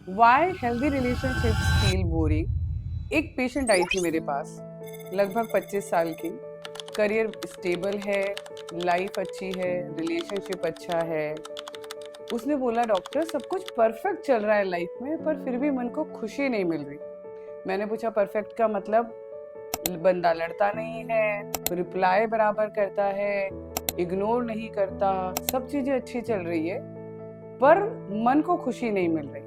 Y healthy relationships feel boring. एक patient आई थी मेरे पास, लगभग 25 साल की, करियर स्टेबल है, लाइफ अच्छी है, रिलेशनशिप अच्छा है। उसने बोला डॉक्टर सब कुछ परफेक्ट चल रहा है लाइफ में, पर फिर भी मन को खुशी नहीं मिल रही। मैंने पूछा परफेक्ट का मतलब? बंदा लड़ता नहीं है, रिप्लाई बराबर करता है, इग्नोर नहीं करता, सब चीजें अच्छी चल रही है, पर मन को खुशी नहीं मिल रही।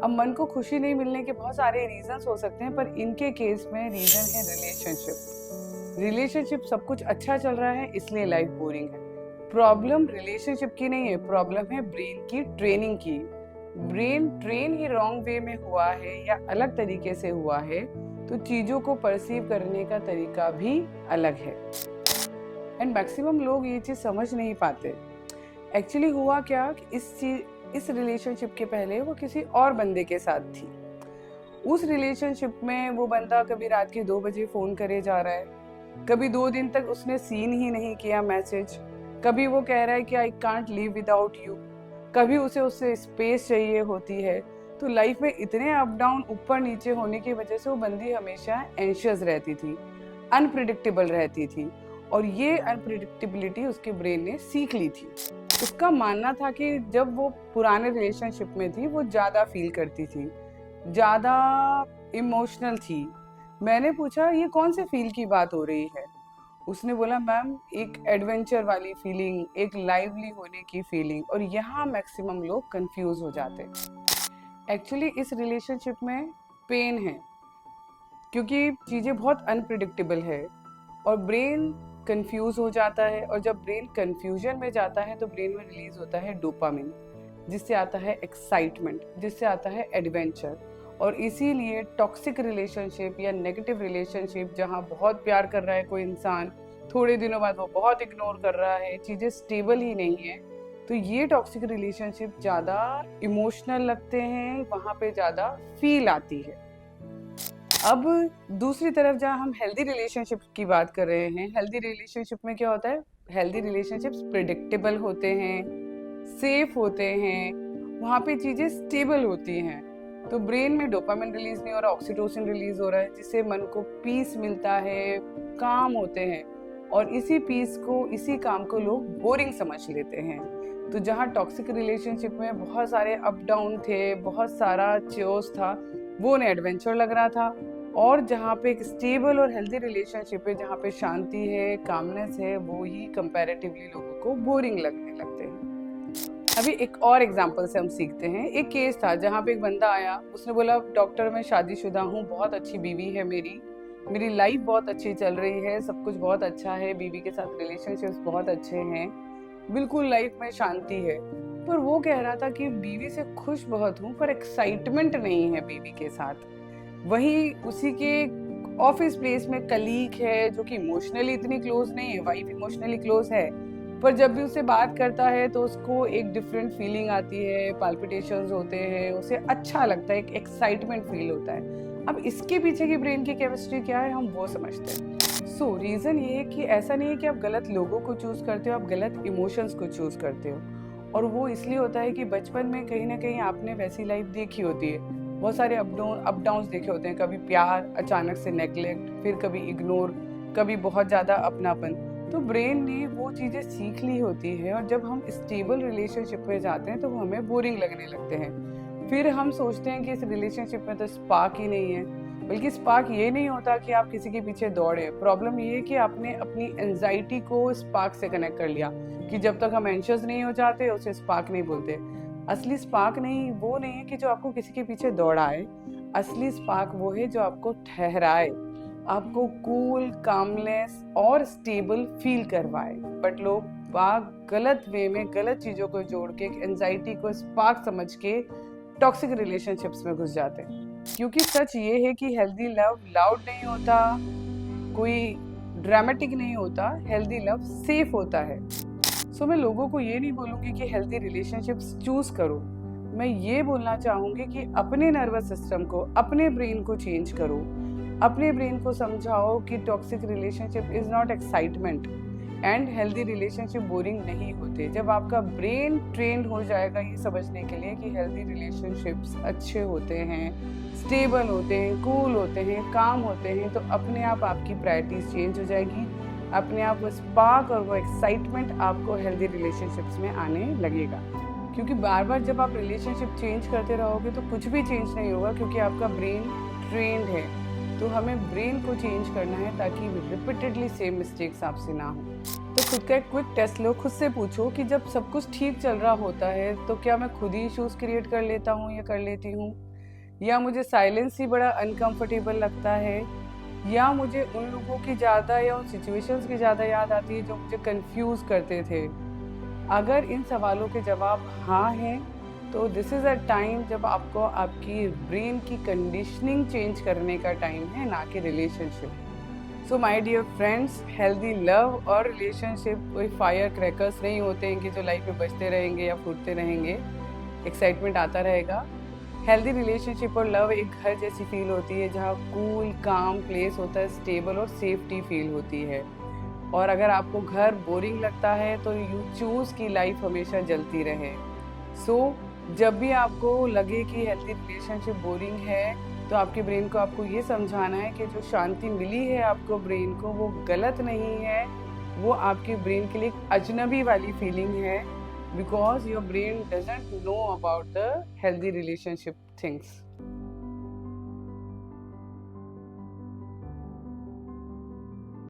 अब मन को खुशी नहीं मिलने के बहुत सारे रीजंस हो सकते हैं, पर इनके केस में रीजन है रिलेशनशिप। रिलेशनशिप सब कुछ अच्छा चल रहा है इसलिए लाइफ बोरिंग है। प्रॉब्लम रिलेशनशिप की नहीं है, प्रॉब्लम है ब्रेन की ट्रेनिंग की। ब्रेन ट्रेन ही रॉन्ग वे में हुआ है या अलग तरीके से हुआ है, तो चीजों को परसीव करने का तरीका भी अलग है। एंड मैक्सिमम लोग ये चीज समझ नहीं पाते। एक्चुअली हुआ क्या कि इस रिलेशनशिप के पहले वो किसी और बंदे के साथ थी। उस रिलेशनशिप में वो बंदा कभी रात के 2 बजे फोन करे जा रहा है, कभी 2 दिन तक उसने सीन ही नहीं किया मैसेज, कभी वो कह रहा है कि I can't live without you, कभी उसे उससे स्पेस चाहिए होती है। तो लाइफ में इतने अप डाउन ऊपर नीचे होने की वजह से वो बंदी हमेशा एंशियस रहती थी, अनप्रिडिक्टेबल रहती थी, और ये अनप्रिडिक्टेबिलिटी उसके ब्रेन ने सीख ली थी। उसका मानना था कि जब वो पुराने रिलेशनशिप में थी वो ज़्यादा फील करती थी, ज़्यादा इमोशनल थी। मैंने पूछा ये कौन से फील की बात हो रही है? उसने बोला मैम एक एडवेंचर वाली फीलिंग, एक लाइवली होने की फीलिंग। और यहाँ मैक्सिमम लोग कंफ्यूज हो जाते हैं। एक्चुअली इस रिलेशनशिप में पेन है, क्योंकि चीज़ें बहुत अनप्रिडिक्टेबल है और ब्रेन कंफ्यूज हो जाता है। और जब ब्रेन कंफ्यूजन में जाता है तो ब्रेन में रिलीज होता है डोपामिन, जिससे आता है एक्साइटमेंट, जिससे आता है एडवेंचर। और इसीलिए टॉक्सिक रिलेशनशिप या नेगेटिव रिलेशनशिप, जहाँ बहुत प्यार कर रहा है कोई इंसान, थोड़े दिनों बाद वो बहुत इग्नोर कर रहा है, चीज़ें स्टेबल ही नहीं है, तो ये टॉक्सिक रिलेशनशिप ज़्यादा इमोशनल लगते हैं, वहाँ पे ज़्यादा फील आती है। अब दूसरी तरफ जहाँ हम हेल्दी रिलेशनशिप की बात कर रहे हैं, हेल्दी रिलेशनशिप में क्या होता है? हेल्दी रिलेशनशिप्स प्रिडिक्टेबल होते हैं, सेफ होते हैं, वहाँ पे चीज़ें स्टेबल होती हैं। तो ब्रेन में डोपामिन रिलीज नहीं हो रहा, ऑक्सीटोसिन रिलीज हो रहा है, जिससे मन को पीस मिलता है, काम होते हैं। और इसी पीस को, इसी काम को लोग बोरिंग समझ लेते हैं। तो जहाँ टॉक्सिक रिलेशनशिप में बहुत सारे अप डाउन थे, बहुत सारा च्योस था, वो उन्हें एडवेंचर लग रहा था। और जहाँ पे एक स्टेबल और हेल्दी रिलेशनशिप है, जहाँ पे शांति है, कामनेस है, वो ही कंपैरेटिवली लोगों को बोरिंग लगने लगते हैं। अभी एक और एग्जांपल से हम सीखते हैं। एक केस था जहाँ पे एक बंदा आया, उसने बोला डॉक्टर मैं शादीशुदा हूँ, बहुत अच्छी बीवी है मेरी लाइफ बहुत अच्छी चल रही है, सब कुछ बहुत अच्छा है, बीवी के साथ रिलेशनशिप्स बहुत अच्छे हैं, बिल्कुल लाइफ में शांति है। पर वो कह रहा था कि बीवी से खुश बहुत हूँ पर एक्साइटमेंट नहीं है बीवी के साथ। वही उसी के ऑफिस प्लेस में कलीग है जो कि इमोशनली इतनी क्लोज नहीं है, वाइफ इमोशनली क्लोज है, पर जब भी उससे बात करता है तो उसको एक डिफरेंट फीलिंग आती है, पाल्पिटेशंस होते हैं, उसे अच्छा लगता है, एक एक्साइटमेंट फील होता है। अब इसके पीछे की ब्रेन की केमिस्ट्री क्या है, हम वो समझते हैं। सो रीजन ये है कि ऐसा नहीं है कि आप गलत लोगों को चूज करते हो, आप गलत इमोशंस को चूज करते हो। और वो इसलिए होता है कि बचपन में कहीं ना कहीं आपने वैसी लाइफ देखी होती है, बहुत सारे अप डाउन्स देखे होते हैं, कभी प्यार, अचानक से नेग्लेक्ट, फिर कभी इग्नोर, कभी बहुत ज़्यादा अपनापन। तो ब्रेन ने वो चीज़ें सीख ली होती है, और जब हम स्टेबल रिलेशनशिप में जाते हैं तो वो हमें बोरिंग लगने लगते हैं। फिर हम सोचते हैं कि इस रिलेशनशिप में तो स्पार्क ही नहीं है। बल्कि स्पार्क ये नहीं होता कि आप किसी के पीछे दौड़े, प्रॉब्लम ये है कि आपने अपनी एंजाइटी को स्पार्क से कनेक्ट कर लिया, कि जब तक हम एंशियस नहीं हो जाते उसे स्पार्क नहीं बोलते। असली स्पार्क नहीं, वो नहीं है कि जो आपको किसी के पीछे दौड़ाए। असली स्पार्क वो है जो आपको ठहराए, आपको कूल, कामनेस और स्टेबल फील करवाए। बट लोग गलत वे में गलत चीजों को जोड़ के एंजाइटी को स्पार्क समझ के टॉक्सिक रिलेशनशिप्स में घुस जाते हैं। क्योंकि सच ये है कि हेल्दी लव लाउड नहीं होता, कोई ड्रामेटिक नहीं होता, हेल्दी लव सेफ होता है। सो मैं लोगों को ये नहीं बोलूँगी कि हेल्दी रिलेशनशिप्स चूज करो, मैं ये बोलना चाहूँगी कि अपने नर्वस सिस्टम को, अपने ब्रेन को चेंज करो। अपने ब्रेन को समझाओ कि toxic relationship is not excitement, and healthy relationship boring नहीं होते। जब आपका ब्रेन ट्रेंड हो जाएगा ये समझने के लिए कि हेल्दी रिलेशनशिप्स अच्छे होते हैं, स्टेबल होते हैं, कूल होते हैं, काम होते हैं, तो अपने आप आपकी प्रायोरिटीज चेंज हो जाएगी। अपने आप वो स्पार्क और वो एक्साइटमेंट आपको हेल्दी रिलेशनशिप्स में आने लगेगा। क्योंकि बार बार जब आप रिलेशनशिप चेंज करते रहोगे तो कुछ भी चेंज नहीं होगा, क्योंकि आपका ब्रेन ट्रेंड है। तो हमें ब्रेन को चेंज करना है ताकि रिपीटेडली सेम मिस्टेक्स आपसे ना हो। तो खुद का एक क्विक टेस्ट लो, खुद से पूछो कि जब सब कुछ ठीक चल रहा होता है तो क्या मैं खुद ही इश्यूज क्रिएट कर लेता हूँ या कर लेती हूँ, या मुझे साइलेंस ही बड़ा अनकंफर्टेबल लगता है, या मुझे उन लोगों की ज़्यादा या उन सिचुएशंस की ज़्यादा याद आती है जो मुझे कंफ्यूज करते थे। अगर इन सवालों के जवाब हाँ हैं तो दिस इज़ अ टाइम जब आपको आपकी ब्रेन की कंडीशनिंग चेंज करने का टाइम है, ना कि relationship. So my dear friends, healthy love और रिलेशनशिप कोई फायर क्रैकर्स नहीं होते हैं कि जो लाइफ में बजते रहेंगे या फूटते रहेंगे, एक्साइटमेंट आता रहेगा। हेल्दी रिलेशनशिप और लव एक घर जैसी फील होती है जहाँ कूल काम प्लेस होता है, स्टेबल और सेफ्टी फील होती है। और अगर आपको घर बोरिंग लगता है तो यू चूज़ की लाइफ हमेशा जलती रहे। सो जब भी आपको लगे कि हेल्दी रिलेशनशिप बोरिंग है तो आपके ब्रेन को आपको ये समझाना है कि जो शांति मिली है आपको ब्रेन को वो गलत नहीं है, वो आपके ब्रेन के लिए एक अजनबी वाली फीलिंग है, because your brain doesn't know about the healthy relationship things.